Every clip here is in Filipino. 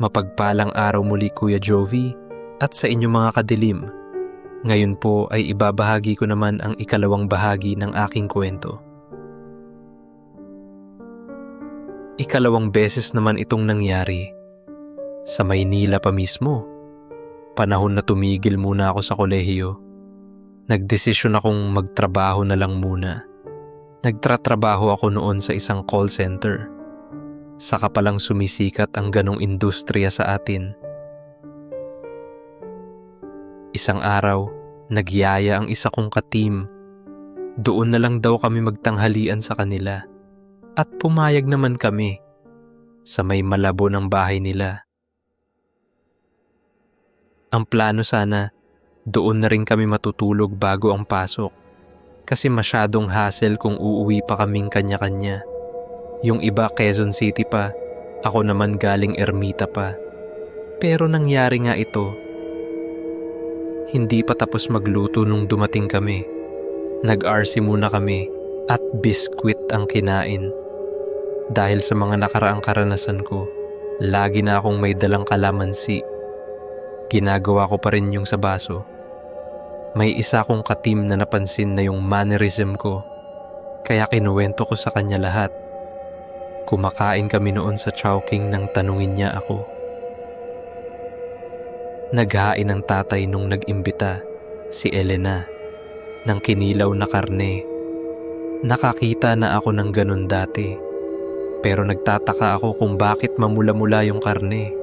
Mapagpalang araw muli Kuya Jovi at sa inyong mga kadilim. Ngayon po ay ibabahagi ko naman ang ikalawang bahagi ng aking kwento. Ikalawang beses naman itong nangyari. Sa Maynila pa mismo. Panahon na tumigil muna ako sa kolehiyo. Nagdesisyon akong magtrabaho na lang muna. Nagtratrabaho ako noon sa isang call center. Saka palang sumisikat ang ganong industriya sa atin. Isang araw, nagyaya ang isa kong ka-team. Doon na lang daw kami magtanghalian sa kanila. At pumayag naman kami sa may malabo ng bahay nila. Ang plano sana, doon na rin kami matutulog bago ang pasok. Kasi masyadong hassle kung uuwi pa kaming kanya-kanya. Yung iba Quezon City pa, ako naman galing Ermita pa. Pero nangyari nga ito. Hindi pa tapos magluto nung dumating kami. Nag-RC muna kami at biskwit ang kinain. Dahil sa mga nakaraang karanasan ko, lagi na akong may dalang kalamansi. Ginagawa ko pa rin yung sa baso. May isa kong ka-team na napansin na yung mannerism ko. Kaya kinuwento ko sa kanya lahat. Kumakain kami noon sa Chowking nang tanungin niya ako. Naghain ng tatay nung nag-imbita, si Elena, ng kinilaw na karne. Nakakita na ako ng ganun dati, pero nagtataka ako kung bakit mamula-mula yung karne.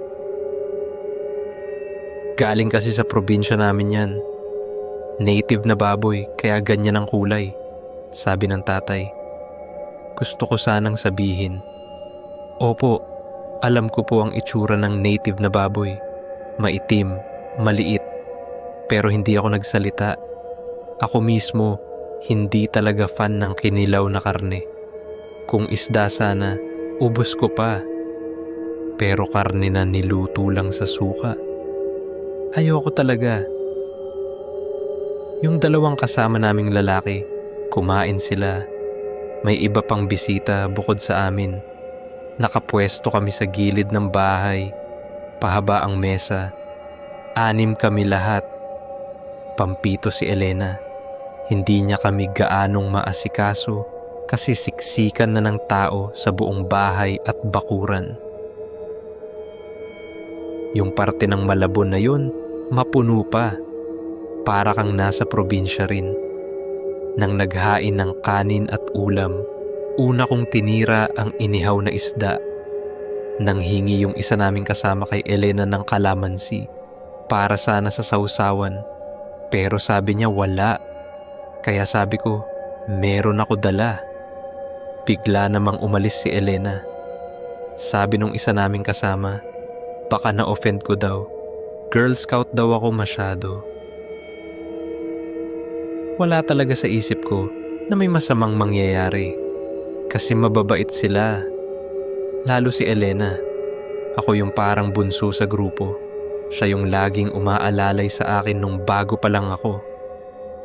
Galing kasi sa probinsya namin yan. Native na baboy, kaya ganyan ang kulay, sabi ng tatay. Gusto ko sanang sabihin, opo, alam ko po ang itsura ng native na baboy. Maitim, maliit, pero hindi ako nagsalita. Ako mismo, hindi talaga fan ng kinilaw na karne. Kung isda sana, ubos ko pa. Pero karne na niluto lang sa suka. Ayoko talaga. Yung dalawang kasama naming lalaki, kumain sila. May iba pang bisita bukod sa amin. Nakapwesto kami sa gilid ng bahay. Pahaba ang mesa. 6 kami lahat. Pampito si Elena. Hindi niya kami gaanong maasikaso kasi siksikan na ng tao sa buong bahay at bakuran. Yung parte ng Malabon na yun, mapuno pa. Para kang nasa probinsya rin. Nang naghain ng kanin at ulam, una kong tinira ang inihaw na isda. Nang hingi yung isa naming kasama kay Elena ng kalamansi para sana sa sausawan, pero sabi niya wala. Kaya sabi ko, meron ako dala. Bigla namang umalis si Elena. Sabi nung isa naming kasama, baka na-offend ko daw. Girl Scout daw ako masyado. Wala talaga sa isip ko na may masamang mangyayari. Kasi mababait sila. Lalo si Elena. Ako yung parang bunso sa grupo. Siya yung laging umaalalay sa akin nung bago pa lang ako.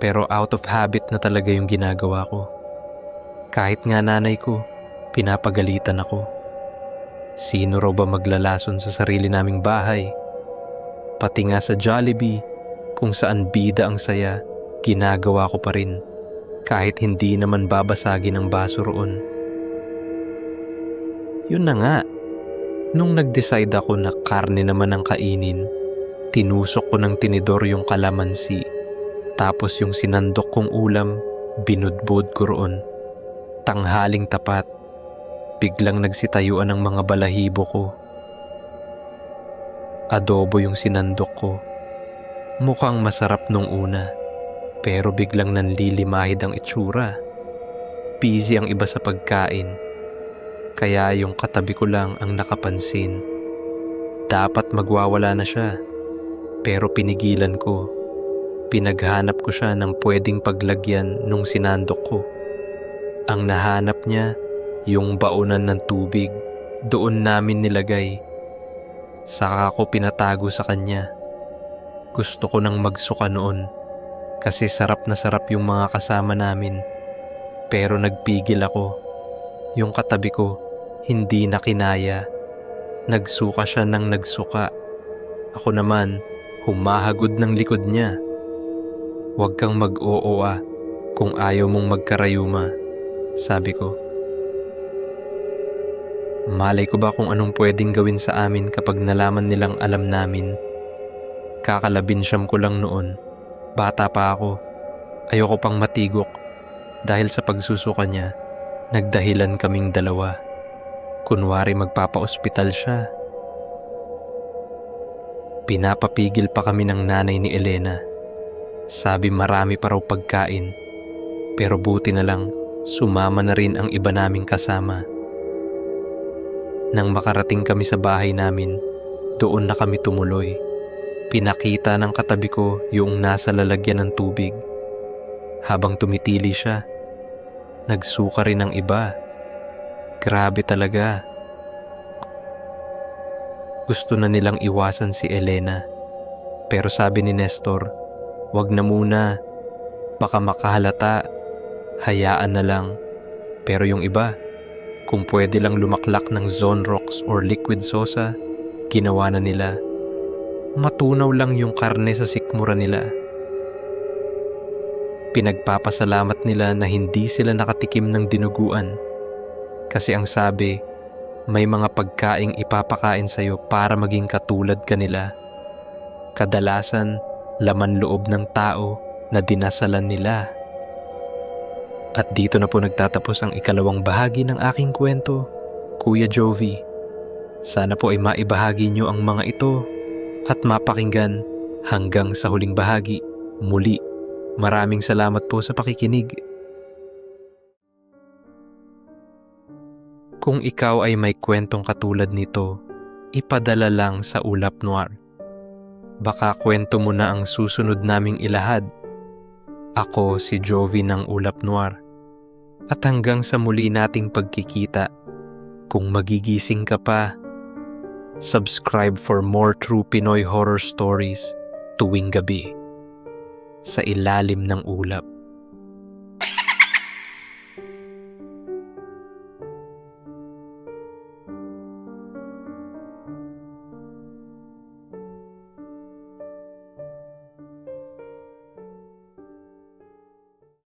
Pero out of habit na talaga yung ginagawa ko. Kahit nga nanay ko, pinapagalitan ako. Sino raw ba maglalason sa sarili naming bahay? Pati nga sa Jollibee, kung saan bida ang saya, ginagawa ko pa rin. Kahit hindi naman babasagin ang baso roon. Yun na nga, nung nag-decide ako na karne naman ang kainin, tinusok ko ng tinidor yung kalamansi. Tapos yung sinandok kong ulam, binudbud ko roon. Tanghaling tapat, biglang nagsitayuan ang mga balahibo ko. Adobo yung sinandok ko. Mukhang masarap nung una, pero biglang nanlilimahid ang itsura. Busy ang iba sa pagkain, kaya yung katabi ko lang ang nakapansin. Dapat magwawala na siya, pero pinigilan ko. Pinaghanap ko siya ng pwedeng paglagyan nung sinandok ko. Ang nahanap niya, yung baonan ng tubig, doon namin nilagay. Saka ko pinatago sa kanya. Gusto ko nang magsuka noon, kasi sarap na sarap yung mga kasama namin. Pero nagpigil ako. Yung katabi ko, hindi na kinaya. Nagsuka siya ng nagsuka. Ako naman, humahagod ng likod niya. Huwag kang mag-oo kung ayaw mong magkarayuma, sabi ko. Malay ko ba kung anong pwedeng gawin sa amin kapag nalaman nilang alam namin. Kakalabinsyam ko lang noon. Bata pa ako. Ayoko pang matigok dahil sa pagsusuka niya, nagdahilan kaming dalawa. Kunwari magpapa-ospital siya. Pinapapigil pa kami ng nanay ni Elena. Sabi marami pa raw pagkain. Pero buti na lang, sumama na rin ang iba naming kasama. Nang makarating kami sa bahay namin, doon na kami tumuloy. Pinakita ng katabi ko yung nasa lalagyan ng tubig. Habang tumitili siya, nagsuka rin ng iba. Grabe talaga. Gusto na nilang iwasan si Elena. Pero sabi ni Nestor, wag na muna. Baka makahalata. Hayaan na lang. Pero yung iba, kung pwede lang lumaklak ng Zonrox or liquid sosa, ginawa na nila. Matunaw lang yung karne sa sikmura nila. Pinagpapasalamat nila na hindi sila nakatikim ng dinuguan. Kasi ang sabi, may mga pagkaing ipapakain sa'yo para maging katulad ka nila. Kadalasan, laman loob ng tao na dinasalan nila. At dito na po nagtatapos ang ikalawang bahagi ng aking kwento, Kuya Jovi. Sana po ay maibahagi nyo ang mga ito at mapakinggan hanggang sa huling bahagi. Muli, maraming salamat po sa pakikinig. Kung ikaw ay may kwentong katulad nito, ipadala lang sa Ulap Noir. Baka kwento mo na ang susunod naming ilahad. Ako si Jovi ng Ulap Noir. At hanggang sa muli nating pagkikita, kung magigising ka pa, subscribe for more true Pinoy horror stories tuwing gabi sa ilalim ng ulap.